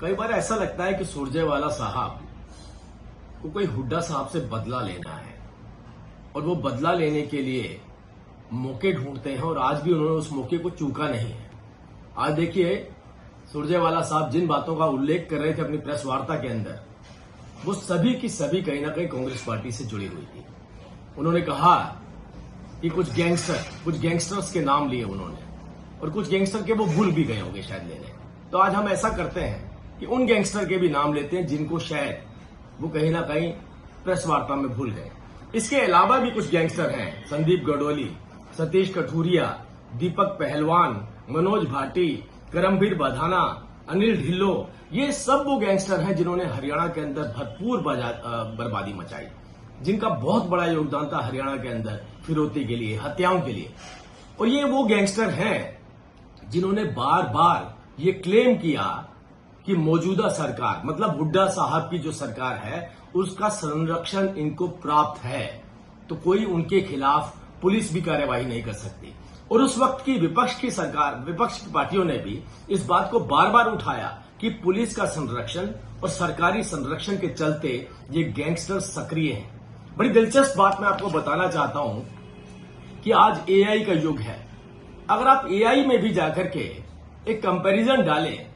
कई बार ऐसा लगता है कि सुरजेवाला साहब को कोई हुड्डा साहब से बदला लेना है और वो बदला लेने के लिए मौके ढूंढते हैं और आज भी उन्होंने उस मौके को चूका नहीं है। आज देखिए, सुरजेवाला साहब जिन बातों का उल्लेख कर रहे थे अपनी प्रेस वार्ता के अंदर, वो सभी की सभी कहीं ना कहीं कांग्रेस पार्टी से जुड़ी हुई थी। उन्होंने कहा कि कुछ गैंगस्टर्स के नाम लिए उन्होंने, और कुछ गैंगस्टर के वो भूल भी गए होंगे शायद लेने। तो आज हम ऐसा करते हैं कि उन गैंगस्टर के भी नाम लेते हैं जिनको शायद वो कहीं ना कहीं प्रेस वार्ता में भूल गए। इसके अलावा भी कुछ गैंगस्टर हैं, संदीप गडोली, सतीश कठुरिया, दीपक पहलवान, मनोज भाटी, करमबीर बधाना, अनिल ढिल्लो, ये सब वो गैंगस्टर हैं जिन्होंने हरियाणा के अंदर भरपूर बर्बादी मचाई, जिनका बहुत बड़ा योगदान था हरियाणा के अंदर फिरौती के लिए, हत्याओं के लिए। और ये वो गैंगस्टर हैं जिन्होंने बार बार ये क्लेम किया कि मौजूदा सरकार, मतलब हुड्डा साहब की जो सरकार है, उसका संरक्षण इनको प्राप्त है, तो कोई उनके खिलाफ पुलिस भी कार्यवाही नहीं कर सकती। और उस वक्त की विपक्ष की पार्टियों ने भी इस बात को बार बार उठाया कि पुलिस का संरक्षण और सरकारी संरक्षण के चलते ये गैंगस्टर सक्रिय हैं। बड़ी दिलचस्प बात मैं आपको बताना चाहता हूं कि आज एआई का युग है। अगर आप एआई में भी जाकर के एक कंपैरिजन डालें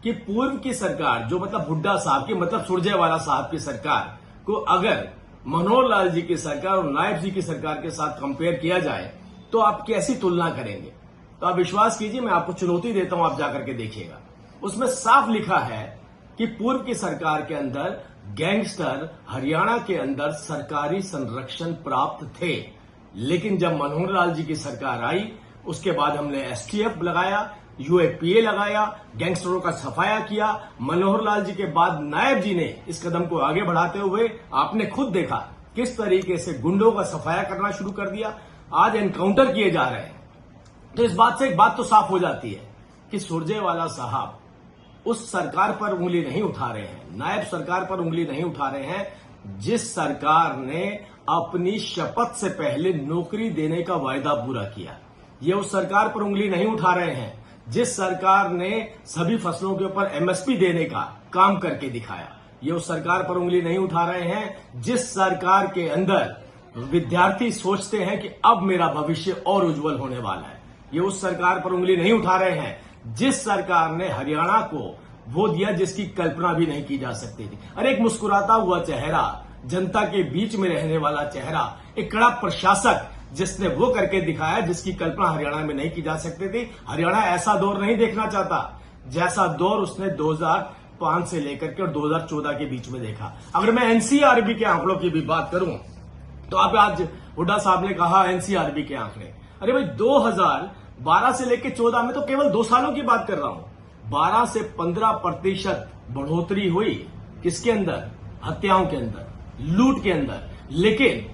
कि पूर्व की सरकार, जो मतलब हुड्डा साहब की, मतलब सुरजेवाला साहब की सरकार को अगर मनोहर लाल जी की सरकार और नायब जी की सरकार के साथ कंपेयर किया जाए तो आप कैसी तुलना करेंगे? तो आप विश्वास कीजिए, मैं आपको चुनौती देता हूं, आप जाकर के देखिएगा। उसमें साफ लिखा है कि पूर्व की सरकार के अंदर गैंगस्टर हरियाणा के अंदर सरकारी संरक्षण प्राप्त थे, लेकिन जब मनोहर लाल जी की सरकार आई उसके बाद हमने एसटीएफ लगाया, यूएपीए लगाया, गैंगस्टरों का सफाया किया। मनोहर लाल जी के बाद नायब जी ने इस कदम को आगे बढ़ाते हुए आपने खुद देखा किस तरीके से गुंडों का सफाया करना शुरू कर दिया। आज एनकाउंटर किए जा रहे हैं। तो इस बात से एक बात तो साफ हो जाती है कि सुरजेवाला साहब उस सरकार पर उंगली नहीं उठा रहे हैं, नायब सरकार पर उंगली नहीं उठा रहे हैं जिस सरकार ने अपनी शपथ से पहले नौकरी देने का वायदा पूरा किया। ये उस सरकार पर उंगली नहीं उठा रहे हैं जिस सरकार ने सभी फसलों के ऊपर एमएसपी देने का काम करके दिखाया। ये उस सरकार पर उंगली नहीं उठा रहे हैं जिस सरकार के अंदर विद्यार्थी सोचते हैं कि अब मेरा भविष्य और उज्जवल होने वाला है। ये उस सरकार पर उंगली नहीं उठा रहे हैं जिस सरकार ने हरियाणा को वो दिया जिसकी कल्पना भी नहीं की जा सकती थी। अरे एक मुस्कुराता हुआ चेहरा, जनता के बीच में रहने वाला चेहरा, एक कड़ा प्रशासक जिसने वो करके दिखाया जिसकी कल्पना हरियाणा में नहीं की जा सकती थी। हरियाणा ऐसा दौर नहीं देखना चाहता जैसा दौर उसने 2005 से लेकर के और 2014 के बीच में देखा। अगर मैं एनसीआरबी के आंकड़ों की भी बात करूं तो आप आज हुड्डा साहब ने कहा एनसीआरबी के आंकड़े, अरे भाई 2012 से लेकर 14 में तो केवल 2 सालों की बात कर रहा हूं, 12 से 15% बढ़ोतरी हुई। किसके अंदर? हत्याओं के अंदर, लूट के अंदर। लेकिन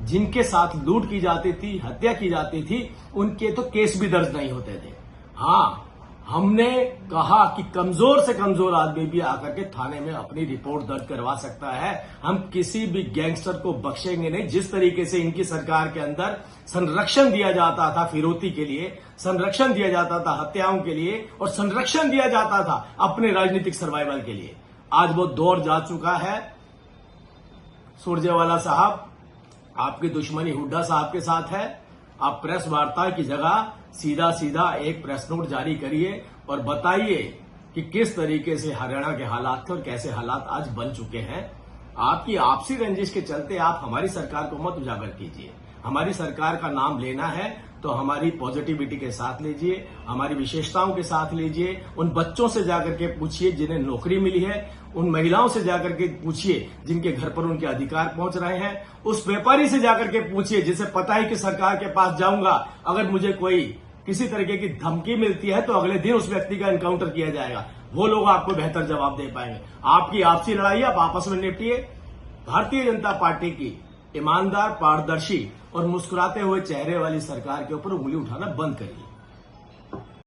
जिनके साथ लूट की जाती थी, हत्या की जाती थी, उनके तो केस भी दर्ज नहीं होते थे। हाँ, हमने कहा कि कमजोर से कमजोर आदमी भी आकर के थाने में अपनी रिपोर्ट दर्ज करवा सकता है। हम किसी भी गैंगस्टर को बख्शेंगे नहीं। जिस तरीके से इनकी सरकार के अंदर संरक्षण दिया जाता था फिरौती के लिए, संरक्षण दिया जाता था हत्याओं के लिए, और संरक्षण दिया जाता था अपने राजनीतिक सर्वाइवल के लिए, आज वो दौर जा चुका है। सुरजेवाला साहब, आपकी दुश्मनी हुड्डा साहब के साथ है। आप प्रेस वार्ता की जगह सीधा सीधा एक प्रेस नोट जारी करिए और बताइए कि किस तरीके से हरियाणा के हालात थे और कैसे हालात आज बन चुके हैं। आपकी आपसी रंजिश के चलते आप हमारी सरकार को मत उजागर कीजिए। हमारी सरकार का नाम लेना है तो हमारी पॉजिटिविटी के साथ लीजिए, हमारी विशेषताओं के साथ लीजिए। उन बच्चों से जाकर के पूछिए जिन्हें नौकरी मिली है, उन महिलाओं से जाकर के पूछिए जिनके घर पर उनके अधिकार पहुंच रहे हैं, उस व्यापारी से जाकर के पूछिए जिसे पता है कि सरकार के पास जाऊंगा, अगर मुझे कोई किसी तरीके की धमकी मिलती है तो अगले दिन उस व्यक्ति का एनकाउंटर किया जाएगा। वो लोग आपको बेहतर जवाब दे पाएंगे। आपकी आपसी लड़ाई आप आपस में निपटिए। भारतीय जनता पार्टी की ईमानदार, पारदर्शी और मुस्कुराते हुए चेहरे वाली सरकार के ऊपर उंगली उठाना बंद करिए।